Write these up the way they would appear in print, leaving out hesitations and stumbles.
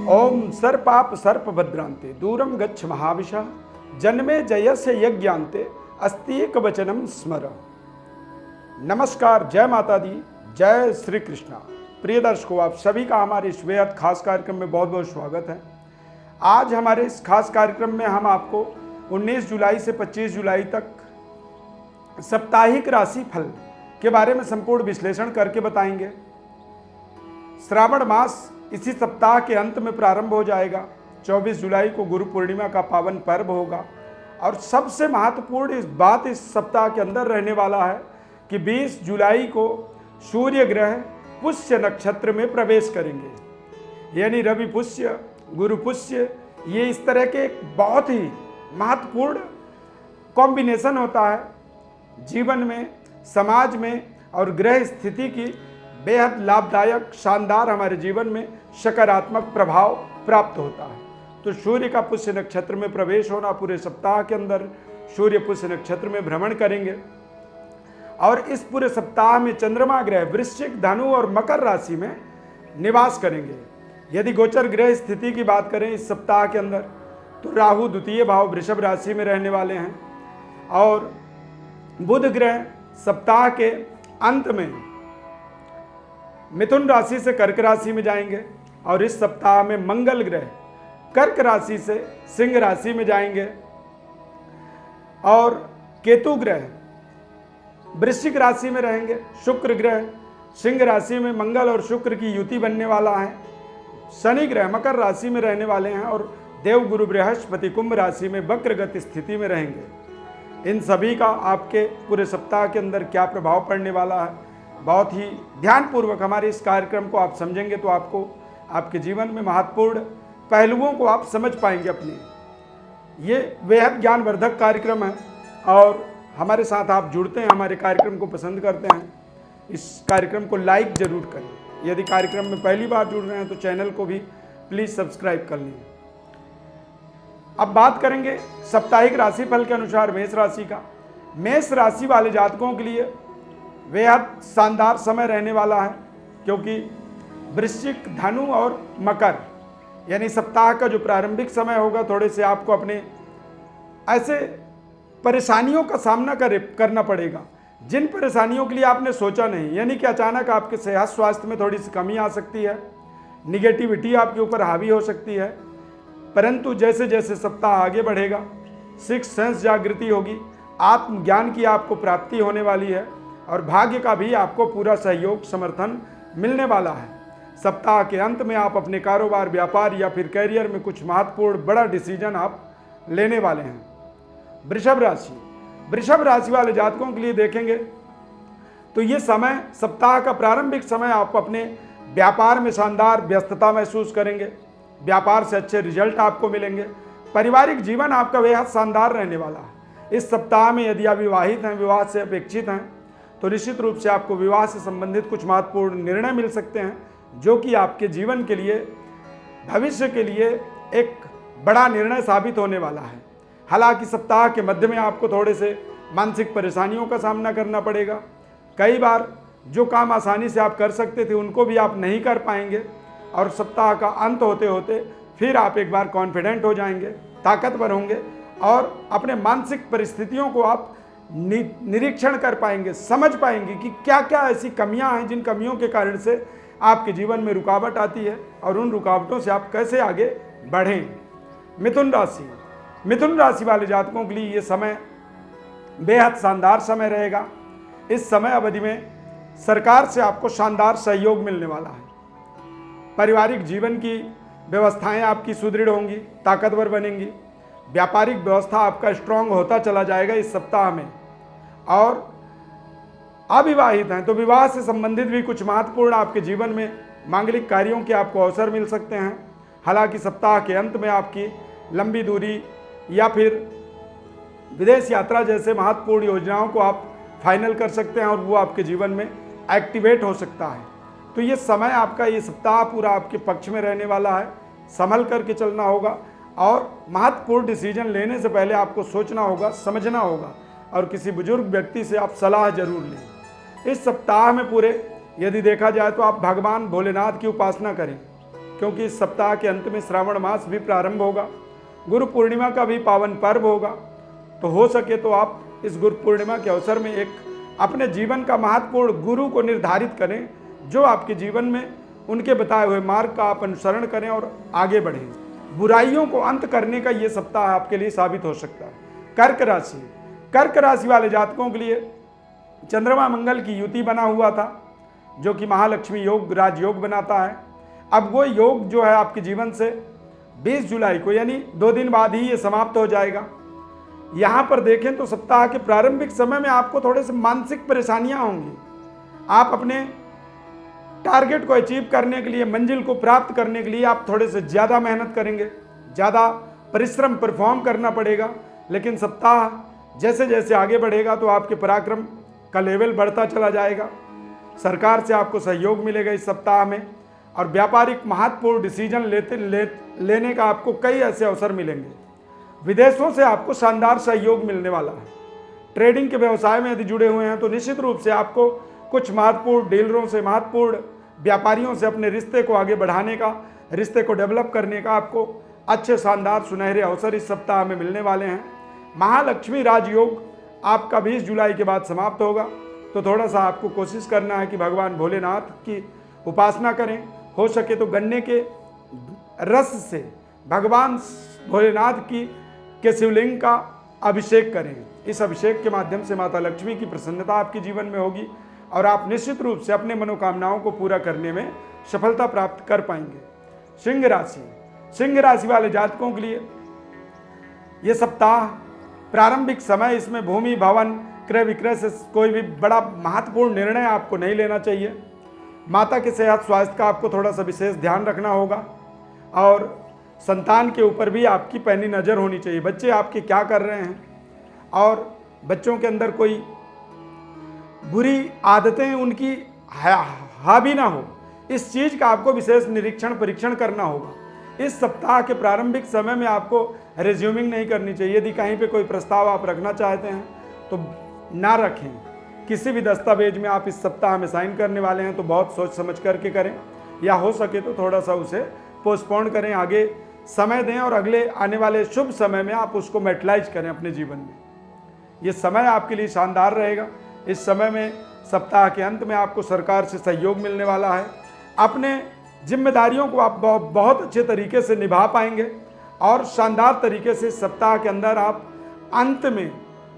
ओम सर्पाप सर्पभद्रांते दूरम गच्छ महाविशा जन्मे जयस्य यज्ञान्ते अस्तिक वचनम स्मर। नमस्कार, जय माता दी, जय श्री कृष्णा। प्रिय दर्शकों, आप सभी का हमारे इस बेहद खास कार्यक्रम में बहुत बहुत स्वागत है। आज हमारे इस खास कार्यक्रम में हम आपको 19 जुलाई से 25 जुलाई तक साप्ताहिक राशि फल के बारे में संपूर्ण विश्लेषण करके बताएंगे। श्रावण मास इसी सप्ताह के अंत में प्रारंभ हो जाएगा। 24 जुलाई को गुरु पूर्णिमा का पावन पर्व होगा और सबसे महत्वपूर्ण इस बात इस सप्ताह के अंदर रहने वाला है कि 20 जुलाई को सूर्य ग्रह पुष्य नक्षत्र में प्रवेश करेंगे। यानी रवि पुष्य, गुरु पुष्य, ये इस तरह के एक बहुत ही महत्वपूर्ण कॉम्बिनेशन होता है। जीवन में, समाज में और ग्रह स्थिति की बेहद लाभदायक, शानदार हमारे जीवन में सकारात्मक प्रभाव प्राप्त होता है। तो सूर्य का पुष्य नक्षत्र में प्रवेश होना, पूरे सप्ताह के अंदर सूर्य पुष्य नक्षत्र में भ्रमण करेंगे और इस पूरे सप्ताह में चंद्रमा ग्रह वृश्चिक, धनु और मकर राशि में निवास करेंगे। यदि गोचर ग्रह स्थिति की बात करें इस सप्ताह के अंदर तो राहु द्वितीय भाव वृषभ राशि में रहने वाले हैं और बुध ग्रह सप्ताह के अंत में मिथुन राशि से कर्क राशि में जाएंगे और इस सप्ताह में मंगल ग्रह कर्क राशि से सिंह राशि में जाएंगे और केतु ग्रह वृश्चिक राशि में रहेंगे। शुक्र ग्रह सिंह राशि में मंगल और शुक्र की युति बनने वाला है। शनि ग्रह मकर राशि में रहने वाले हैं और देवगुरु बृहस्पति कुंभ राशि में वक्रगत स्थिति में रहेंगे। इन सभी का आपके पूरे सप्ताह के अंदर क्या प्रभाव पड़ने वाला है, बहुत ही ध्यानपूर्वक हमारे इस कार्यक्रम को आप समझेंगे तो आपको आपके जीवन में महत्वपूर्ण पहलुओं को आप समझ पाएंगे। अपने ये बेहद ज्ञानवर्धक कार्यक्रम है और हमारे साथ आप जुड़ते हैं, हमारे कार्यक्रम को पसंद करते हैं, इस कार्यक्रम को लाइक जरूर करें। यदि कार्यक्रम में पहली बार जुड़ रहे हैं तो चैनल को भी प्लीज़ सब्सक्राइब कर लीजिए। अब बात करेंगे साप्ताहिक राशिफल के अनुसार मेष राशि का। मेष राशि वाले जातकों के लिए बेहद शानदार समय रहने वाला है, क्योंकि वृश्चिक, धनु और मकर यानी सप्ताह का जो प्रारंभिक समय होगा, थोड़े से आपको अपने ऐसे परेशानियों का सामना करना पड़ेगा जिन परेशानियों के लिए आपने सोचा नहीं। यानी कि अचानक आपके सेहत स्वास्थ्य में थोड़ी सी कमी आ सकती है, निगेटिविटी आपके ऊपर हावी हो सकती है। परंतु जैसे जैसे सप्ताह आगे बढ़ेगा, सिक्स सेंस जागृति होगी, आत्मज्ञान की आपको प्राप्ति होने वाली है और भाग्य का भी आपको पूरा सहयोग, समर्थन मिलने वाला है। सप्ताह के अंत में आप अपने कारोबार, व्यापार या फिर कैरियर में कुछ महत्वपूर्ण बड़ा डिसीजन आप लेने वाले हैं। वृषभ राशि वाले जातकों के लिए देखेंगे तो ये समय, सप्ताह का प्रारंभिक समय, आप अपने व्यापार में शानदार व्यस्तता महसूस करेंगे। व्यापार से अच्छे रिजल्ट आपको मिलेंगे। पारिवारिक जीवन आपका बेहद शानदार रहने वाला है। इस सप्ताह में यदि आप विवाहित हैं, विवाह से अपेक्षित हैं, तो निश्चित रूप से आपको विवाह से संबंधित कुछ महत्वपूर्ण निर्णय मिल सकते हैं, जो कि आपके जीवन के लिए, भविष्य के लिए एक बड़ा निर्णय साबित होने वाला है। हालांकि सप्ताह के मध्य में आपको थोड़े से मानसिक परेशानियों का सामना करना पड़ेगा। कई बार जो काम आसानी से आप कर सकते थे उनको भी आप नहीं कर पाएंगे और सप्ताह का अंत होते होते फिर आप एक बार कॉन्फिडेंट हो जाएंगे, ताकतवर होंगे और अपने मानसिक परिस्थितियों को आप निरीक्षण कर पाएंगे, समझ पाएंगे कि क्या क्या ऐसी कमियां हैं जिन कमियों के कारण से आपके जीवन में रुकावट आती है और उन रुकावटों से आप कैसे आगे बढ़ें। मिथुन राशि वाले जातकों के लिए ये समय बेहद शानदार समय रहेगा। इस समय अवधि में सरकार से आपको शानदार सहयोग मिलने वाला है। पारिवारिक जीवन की व्यवस्थाएं आपकी सुदृढ़ होंगी, ताकतवर बनेंगी। व्यापारिक व्यवस्था आपका स्ट्रांग होता चला जाएगा इस सप्ताह में। और अविवाहित हैं तो विवाह से संबंधित भी कुछ महत्वपूर्ण आपके जीवन में मांगलिक कार्यों के आपको अवसर मिल सकते हैं। हालांकि सप्ताह के अंत में आपकी लंबी दूरी या फिर विदेश यात्रा जैसे महत्वपूर्ण योजनाओं को आप फाइनल कर सकते हैं और वो आपके जीवन में एक्टिवेट हो सकता है। तो ये समय आपका, ये सप्ताह पूरा आपके पक्ष में रहने वाला है। संभल करके चलना होगा और महत्वपूर्ण डिसीजन लेने से पहले आपको सोचना होगा, समझना होगा और किसी बुजुर्ग व्यक्ति से आप सलाह जरूर लें। इस सप्ताह में पूरे यदि देखा जाए तो आप भगवान भोलेनाथ की उपासना करें, क्योंकि इस सप्ताह के अंत में श्रावण मास भी प्रारंभ होगा, गुरु पूर्णिमा का भी पावन पर्व होगा। तो हो सके तो आप इस गुरु पूर्णिमा के अवसर में एक अपने जीवन का महत्वपूर्ण गुरु को निर्धारित करें, जो आपके जीवन में उनके बताए हुए मार्ग का आप अनुसरण करें और आगे बढ़ें। बुराइयों को अंत करने का ये सप्ताह आपके लिए साबित हो सकता है। कर्क राशि, कर्क राशि वाले जातकों के लिए चंद्रमा मंगल की युति बना हुआ था, जो कि महालक्ष्मी योग राजयोग बनाता है। अब वो योग जो है आपके जीवन से 20 जुलाई को यानी 2 दिन बाद ही ये समाप्त हो जाएगा। यहाँ पर देखें तो सप्ताह के प्रारंभिक समय में आपको थोड़े से मानसिक परेशानियाँ होंगी। आप अपने टारगेट को अचीव करने के लिए, मंजिल को प्राप्त करने के लिए आप थोड़े से ज़्यादा मेहनत करेंगे, ज़्यादा परिश्रम परफॉर्म करना पड़ेगा। लेकिन सप्ताह जैसे जैसे आगे बढ़ेगा तो आपके पराक्रम का लेवल बढ़ता चला जाएगा। सरकार से आपको सहयोग मिलेगा इस सप्ताह में, और व्यापारिक महत्वपूर्ण डिसीजन लेने का आपको कई ऐसे अवसर मिलेंगे। विदेशों से आपको शानदार सहयोग मिलने वाला है। ट्रेडिंग के व्यवसाय में यदि जुड़े हुए हैं तो निश्चित रूप से आपको कुछ महत्वपूर्ण डीलरों से, महत्वपूर्ण व्यापारियों से अपने रिश्ते को आगे बढ़ाने का, रिश्ते को डेवलप करने का आपको अच्छे शानदार सुनहरे अवसर इस सप्ताह में मिलने वाले हैं। महालक्ष्मी राजयोग आपका 20 जुलाई के बाद समाप्त होगा, तो थोड़ा सा आपको कोशिश करना है कि भगवान भोलेनाथ की उपासना करें। हो सके तो गन्ने के रस से भगवान भोलेनाथ के शिवलिंग का अभिषेक करें। इस अभिषेक के माध्यम से माता लक्ष्मी की प्रसन्नता आपके जीवन में होगी और आप निश्चित रूप से अपने मनोकामनाओं को पूरा करने में सफलता प्राप्त कर पाएंगे। सिंह राशि, सिंह राशि वाले जातकों के लिए ये सप्ताह प्रारंभिक समय, इसमें भूमि, भवन, क्रय विक्रय से कोई भी बड़ा महत्वपूर्ण निर्णय आपको नहीं लेना चाहिए। माता के सेहत स्वास्थ्य का आपको थोड़ा सा विशेष ध्यान रखना होगा, और संतान के ऊपर भी आपकी पैनी नज़र होनी चाहिए। बच्चे आपके क्या कर रहे हैं और बच्चों के अंदर कोई बुरी आदतें उनकी हावी ना हो, इस चीज़ का आपको विशेष निरीक्षण परीक्षण करना होगा। इस सप्ताह के प्रारंभिक समय में आपको रिज्यूमिंग नहीं करनी चाहिए। यदि कहीं पे कोई प्रस्ताव आप रखना चाहते हैं तो ना रखें। किसी भी दस्तावेज में आप इस सप्ताह में साइन करने वाले हैं तो बहुत सोच समझ करके करें, या हो सके तो थोड़ा सा उसे पोस्टपोन करें, आगे समय दें और अगले आने वाले शुभ समय में आप उसको मेटलाइज करें अपने जीवन में। ये समय आपके लिए शानदार रहेगा। इस समय में सप्ताह के अंत में आपको सरकार से सहयोग मिलने वाला है। अपने जिम्मेदारियों को आप बहुत अच्छे तरीके से निभा पाएंगे और शानदार तरीके से सप्ताह के अंदर आप अंत में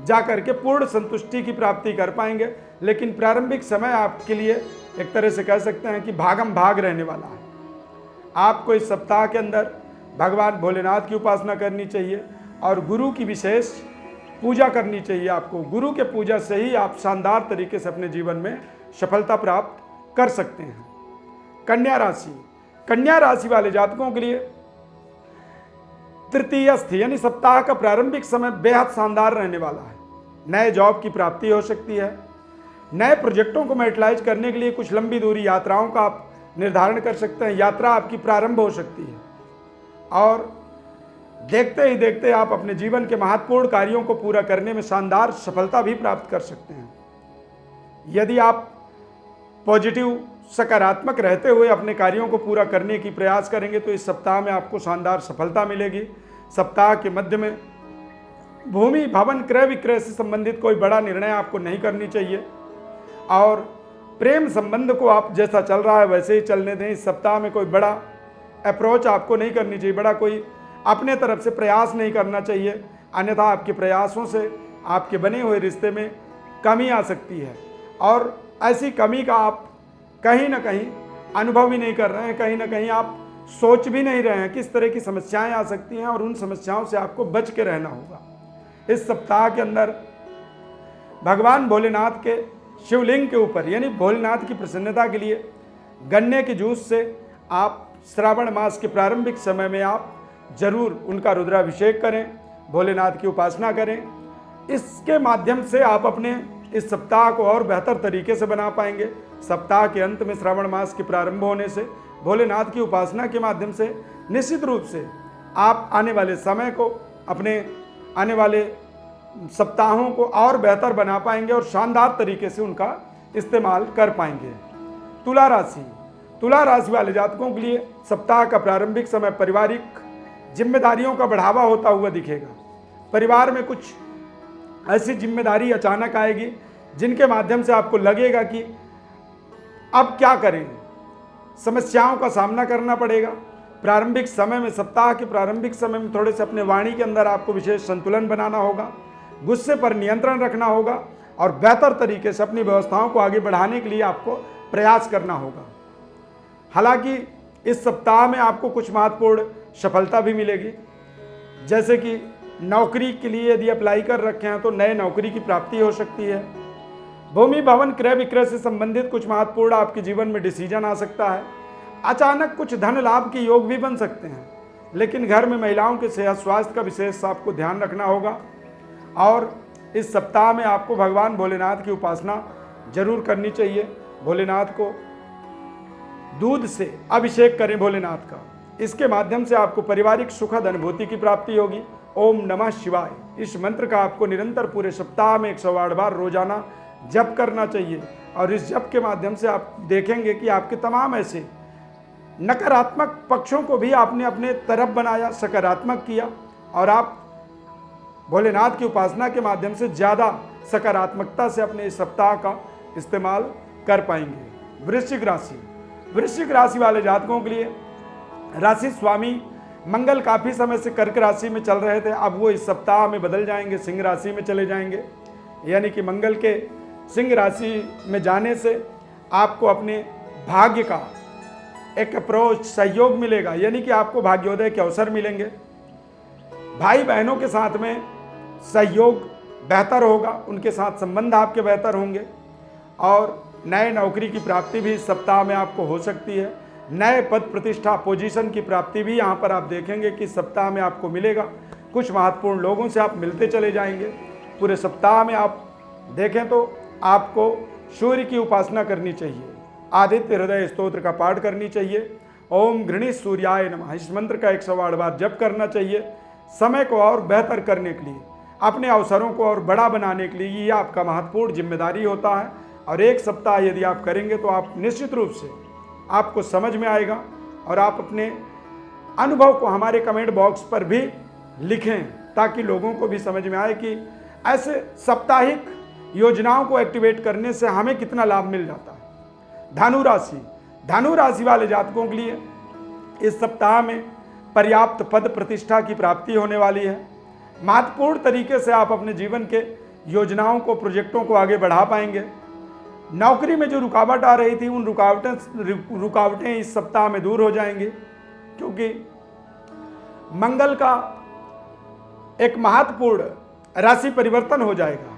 जाकर के पूर्ण संतुष्टि की प्राप्ति कर पाएंगे। लेकिन प्रारंभिक समय आपके लिए एक तरह से कह सकते हैं कि भागम भाग रहने वाला है। आपको इस सप्ताह के अंदर भगवान भोलेनाथ की उपासना करनी चाहिए और गुरु की विशेष पूजा करनी चाहिए। आपको गुरु के पूजा से ही आप शानदार तरीके से अपने जीवन में सफलता प्राप्त कर सकते हैं। कन्या राशि, कन्या राशि वाले जातकों के लिए तृतीयस्थ यानी सप्ताह का प्रारंभिक समय बेहद शानदार रहने वाला है। नए जॉब की प्राप्ति हो सकती है। नए प्रोजेक्टों को मैटलाइज करने के लिए कुछ लंबी दूरी यात्राओं का आप निर्धारण कर सकते हैं। यात्रा आपकी प्रारंभ हो सकती है और देखते ही देखते आप अपने जीवन के महत्वपूर्ण कार्यों को पूरा करने में शानदार सफलता भी प्राप्त कर सकते हैं। यदि आप पॉजिटिव, सकारात्मक रहते हुए अपने कार्यों को पूरा करने की प्रयास करेंगे तो इस सप्ताह में आपको शानदार सफलता मिलेगी। सप्ताह के मध्य में भूमि, भवन, क्रय विक्रय से संबंधित कोई बड़ा निर्णय आपको नहीं करनी चाहिए और प्रेम संबंध को आप जैसा चल रहा है वैसे ही चलने दें। इस सप्ताह में कोई बड़ा अप्रोच आपको नहीं करनी चाहिए, बड़ा कोई अपने तरफ से प्रयास नहीं करना चाहिए, अन्यथा आपके प्रयासों से आपके बने हुए रिश्ते में कमी आ सकती है और ऐसी कमी का आप कहीं ना कहीं अनुभव भी नहीं कर रहे हैं, कहीं ना कहीं आप सोच भी नहीं रहे हैं किस तरह की समस्याएं आ सकती हैं और उन समस्याओं से आपको बच के रहना होगा। इस सप्ताह के अंदर भगवान भोलेनाथ के शिवलिंग के ऊपर यानी भोलेनाथ की प्रसन्नता के लिए गन्ने के जूस से आप श्रावण मास के प्रारंभिक समय में आप जरूर उनका रुद्राभिषेक करें, भोलेनाथ की उपासना करें। इसके माध्यम से आप अपने इस सप्ताह को और बेहतर तरीके से बना पाएंगे। सप्ताह के अंत में श्रावण मास के प्रारंभ होने से भोलेनाथ की उपासना के माध्यम से निश्चित रूप से आप आने वाले समय को, अपने आने वाले सप्ताहों को और बेहतर बना पाएंगे और शानदार तरीके से उनका इस्तेमाल कर पाएंगे। तुला राशि, तुला राशि वाले जातकों के लिए सप्ताह का प्रारंभिक समय पारिवारिक जिम्मेदारियों का बढ़ावा होता हुआ दिखेगा। परिवार में कुछ ऐसी जिम्मेदारी अचानक आएगी जिनके माध्यम से आपको लगेगा कि अब क्या करें, समस्याओं का सामना करना पड़ेगा। प्रारंभिक समय में, सप्ताह के प्रारंभिक समय में थोड़े से अपने वाणी के अंदर आपको विशेष संतुलन बनाना होगा, गुस्से पर नियंत्रण रखना होगा और बेहतर तरीके से अपनी व्यवस्थाओं को आगे बढ़ाने के लिए आपको प्रयास करना होगा। हालांकि इस सप्ताह में आपको कुछ महत्वपूर्ण सफलता भी मिलेगी, जैसे कि नौकरी के लिए यदि अप्लाई कर रखे हैं तो नए नौकरी की प्राप्ति हो सकती है। भूमि भवन क्रय विक्रय से संबंधित कुछ महत्वपूर्ण आपके जीवन में डिसीजन आ सकता है। अचानक कुछ धन लाभ के योग भी बन सकते हैं, लेकिन घर में महिलाओं के सेहत स्वास्थ्य का विशेष आपको ध्यान रखना होगा। और इस सप्ताह में आपको भगवान भोलेनाथ की उपासना जरूर करनी चाहिए। भोलेनाथ को दूध से अभिषेक करें भोलेनाथ का, इसके माध्यम से आपको पारिवारिक सुखद अनुभूति की प्राप्ति होगी। ओम नमः शिवाय, इस मंत्र का आपको निरंतर पूरे सप्ताह में 108 बार रोजाना जप करना चाहिए। और इस जप के माध्यम से आप देखेंगे कि आपके तमाम ऐसे नकारात्मक पक्षों को भी आपने अपने तरफ बनाया, सकारात्मक किया, और आप भोलेनाथ की उपासना के माध्यम से ज़्यादा सकारात्मकता से अपने इस सप्ताह का इस्तेमाल कर पाएंगे। वृश्चिक राशि, वृश्चिक राशि वाले जातकों के लिए राशि स्वामी मंगल काफ़ी समय से कर्क राशि में चल रहे थे, अब वो इस सप्ताह में बदल जाएंगे, सिंह राशि में चले जाएंगे। यानी कि मंगल के सिंह राशि में जाने से आपको अपने भाग्य का एक अप्रोच सहयोग मिलेगा, यानी कि आपको भाग्योदय के अवसर मिलेंगे। भाई बहनों के साथ में सहयोग बेहतर होगा, उनके साथ संबंध आपके बेहतर होंगे। और नए नौकरी की प्राप्ति भी इस सप्ताह में आपको हो सकती है। नए पद प्रतिष्ठा पोजीशन की प्राप्ति भी यहाँ पर आप देखेंगे कि सप्ताह में आपको मिलेगा। कुछ महत्वपूर्ण लोगों से आप मिलते चले जाएंगे। पूरे सप्ताह में आप देखें तो आपको सूर्य की उपासना करनी चाहिए, आदित्य हृदय स्तोत्र का पाठ करनी चाहिए, ओम गृणीश सूर्याय नमः इस मंत्र का 108 बार जप करना चाहिए। समय को और बेहतर करने के लिए, अपने अवसरों को और बड़ा बनाने के लिए ये आपका महत्वपूर्ण जिम्मेदारी होता है। और एक सप्ताह यदि आप करेंगे तो आप निश्चित रूप से आपको समझ में आएगा। और आप अपने अनुभव को हमारे कमेंट बॉक्स पर भी लिखें, ताकि लोगों को भी समझ में आए कि ऐसे साप्ताहिक योजनाओं को एक्टिवेट करने से हमें कितना लाभ मिल जाता है। धनु राशि, धनु राशि वाले जातकों के लिए इस सप्ताह में पर्याप्त पद प्रतिष्ठा की प्राप्ति होने वाली है। महत्वपूर्ण तरीके से आप अपने जीवन के योजनाओं को, प्रोजेक्टों को आगे बढ़ा पाएंगे। नौकरी में जो रुकावट आ रही थी, उन रुकावटें इस सप्ताह में दूर हो जाएंगी, क्योंकि मंगल का एक महत्वपूर्ण राशि परिवर्तन हो जाएगा।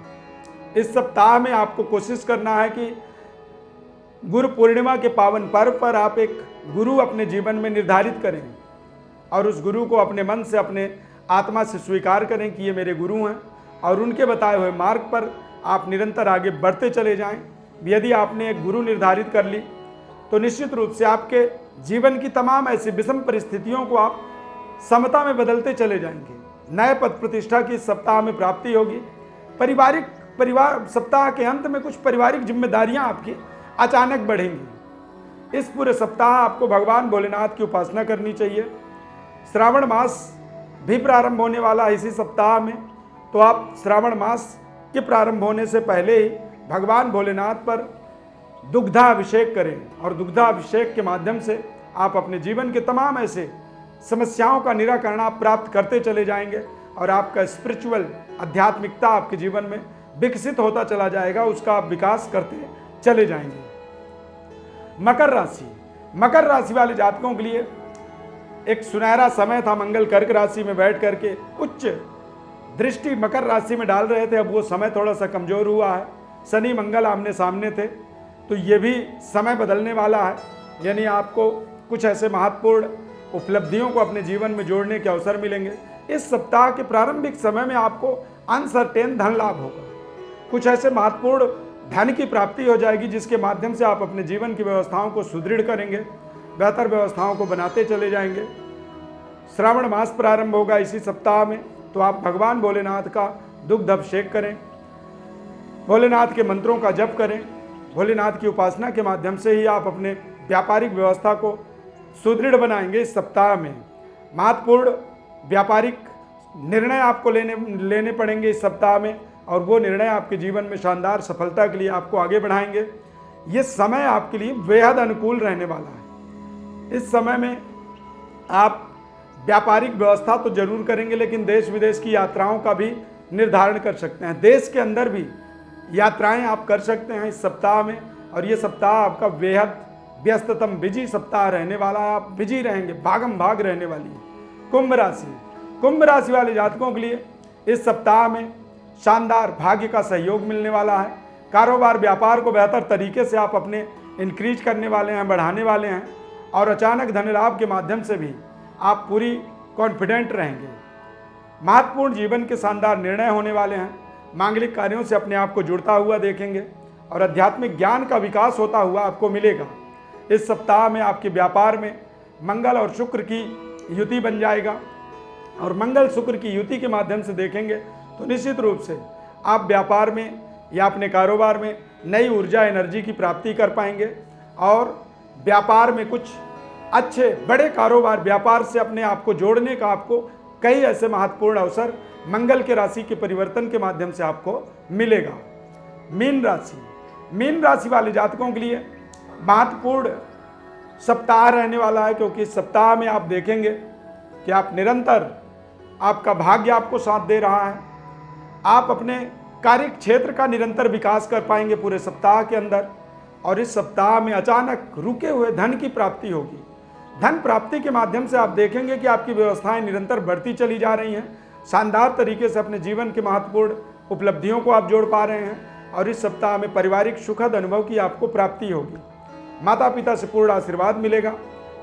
इस सप्ताह में आपको कोशिश करना है कि गुरु पूर्णिमा के पावन पर्व पर आप एक गुरु अपने जीवन में निर्धारित करें और उस गुरु को अपने मन से, अपने आत्मा से स्वीकार करें कि ये मेरे गुरु हैं, और उनके बताए हुए मार्ग पर आप निरंतर आगे बढ़ते चले जाएं। यदि आपने एक गुरु निर्धारित कर ली तो निश्चित रूप से आपके जीवन की तमाम ऐसी विषम परिस्थितियों को आप समता में बदलते चले जाएंगे। नए पद प्रतिष्ठा की सप्ताह में प्राप्ति होगी। परिवार सप्ताह के अंत में कुछ पारिवारिक जिम्मेदारियां आपकी अचानक बढ़ेंगी। इस पूरे सप्ताह आपको भगवान भोलेनाथ की उपासना करनी चाहिए। श्रावण मास भी प्रारंभ होने वाला है इसी सप्ताह में, तो आप श्रावण मास के प्रारंभ होने से पहले ही भगवान भोलेनाथ पर दुग्धाभिषेक करें, और दुग्धाभिषेक के माध्यम से आप अपने जीवन के तमाम ऐसे समस्याओं का निराकरण आप प्राप्त करते चले जाएंगे, और आपका स्पिरिचुअल आध्यात्मिकता आपके जीवन में विकसित होता चला जाएगा, उसका आप विकास करते चले जाएंगे। मकर राशि, मकर राशि वाले जातकों के लिए एक सुनहरा समय था। मंगल कर्क राशि में बैठ करके उच्च दृष्टि मकर राशि में डाल रहे थे, अब वो समय थोड़ा सा कमजोर हुआ है। शनि मंगल आमने सामने थे, तो ये भी समय बदलने वाला है। यानी आपको कुछ ऐसे महत्वपूर्ण उपलब्धियों को अपने जीवन में जोड़ने के अवसर मिलेंगे। इस सप्ताह के प्रारंभिक समय में आपको अनसर्टेन धन लाभ होगा। कुछ ऐसे महत्वपूर्ण धन की प्राप्ति हो जाएगी जिसके माध्यम से आप अपने जीवन की व्यवस्थाओं को सुदृढ़ करेंगे, बेहतर व्यवस्थाओं को बनाते चले जाएंगे। श्रावण मास प्रारंभ होगा इसी सप्ताह में, तो आप भगवान भोलेनाथ का दुग्ध अभिषेक करें, भोलेनाथ के मंत्रों का जप करें। भोलेनाथ की उपासना के माध्यम से ही आप अपने व्यापारिक व्यवस्था को सुदृढ़ बनाएंगे। इस सप्ताह में महत्वपूर्ण व्यापारिक निर्णय आपको लेने पड़ेंगे इस सप्ताह में, और वो निर्णय आपके जीवन में शानदार सफलता के लिए आपको आगे बढ़ाएंगे। ये समय आपके लिए बेहद अनुकूल रहने वाला है। इस समय में आप व्यापारिक व्यवस्था तो जरूर करेंगे, लेकिन देश विदेश की यात्राओं का भी निर्धारण कर सकते हैं। देश के अंदर भी यात्राएं आप कर सकते हैं इस सप्ताह में, और ये सप्ताह आपका बेहद व्यस्ततम बिजी सप्ताह रहने वाला है। आप बिजी रहेंगे, भागम भाग रहने वाली है। कुंभ राशि वाले जातकों के लिए इस सप्ताह में शानदार भाग्य का सहयोग मिलने वाला है। कारोबार व्यापार को बेहतर तरीके से आप अपने इंक्रीज करने वाले हैं, बढ़ाने वाले हैं, और अचानक धन लाभ के माध्यम से भी आप पूरी कॉन्फिडेंट रहेंगे। महत्वपूर्ण जीवन के शानदार निर्णय होने वाले हैं। मांगलिक कार्यों से अपने आप को जुड़ता हुआ देखेंगे, और आध्यात्मिक ज्ञान का विकास होता हुआ आपको मिलेगा। इस सप्ताह में आपके व्यापार में मंगल और शुक्र की युति बन जाएगा, और मंगल शुक्र की युति के माध्यम से देखेंगे तो निश्चित रूप से आप व्यापार में या अपने कारोबार में नई ऊर्जा एनर्जी की प्राप्ति कर पाएंगे, और व्यापार में कुछ अच्छे बड़े कारोबार व्यापार से अपने आप को जोड़ने का आपको कई ऐसे महत्वपूर्ण अवसर मंगल के राशि के परिवर्तन के माध्यम से आपको मिलेगा। मीन राशि वाले जातकों के लिए महत्वपूर्ण सप्ताह रहने वाला है, क्योंकि इस सप्ताह में आप देखेंगे कि आप निरंतर, आपका भाग्य आपको साथ दे रहा है। आप अपने कार्य क्षेत्र का निरंतर विकास कर पाएंगे पूरे सप्ताह के अंदर, और इस सप्ताह में अचानक रुके हुए धन की प्राप्ति होगी। धन प्राप्ति के माध्यम से आप देखेंगे कि आपकी व्यवस्थाएं निरंतर बढ़ती चली जा रही हैं। शानदार तरीके से अपने जीवन के महत्वपूर्ण उपलब्धियों को आप जोड़ पा रहे हैं, और इस सप्ताह में पारिवारिक सुखद अनुभव की आपको प्राप्ति होगी। माता पिता से पूर्ण आशीर्वाद मिलेगा।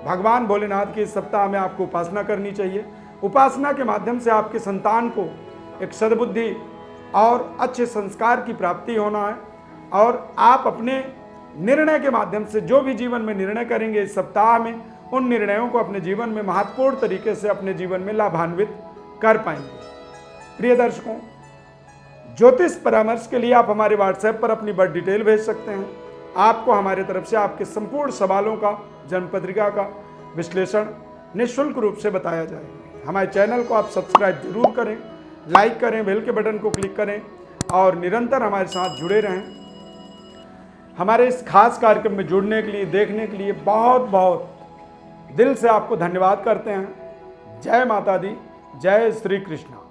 भगवान भोलेनाथ की इस सप्ताह में आपको उपासना करनी चाहिए। उपासना के माध्यम से आपके संतान को एक सद्बुद्धि और अच्छे संस्कार की प्राप्ति होना है, और आप अपने निर्णय के माध्यम से जो भी जीवन में निर्णय करेंगे इस सप्ताह में, उन निर्णयों को अपने जीवन में महत्वपूर्ण तरीके से अपने जीवन में लाभान्वित कर पाएंगे। प्रिय दर्शकों, ज्योतिष परामर्श के लिए आप हमारे व्हाट्सएप पर अपनी बर्थ डिटेल भेज सकते हैं। आपको हमारे तरफ से आपके संपूर्ण सवालों का, जन्म पत्रिका का विश्लेषण निःशुल्क रूप से बताया जाएगा। हमारे चैनल को आप सब्सक्राइब जरूर करें, लाइक करें, बेल के बटन को क्लिक करें, और निरंतर हमारे साथ जुड़े रहें। हमारे इस खास कार्यक्रम में जुड़ने के लिए, देखने के लिए बहुत बहुत दिल से आपको धन्यवाद करते हैं। जय माता दी, जय श्री कृष्ण।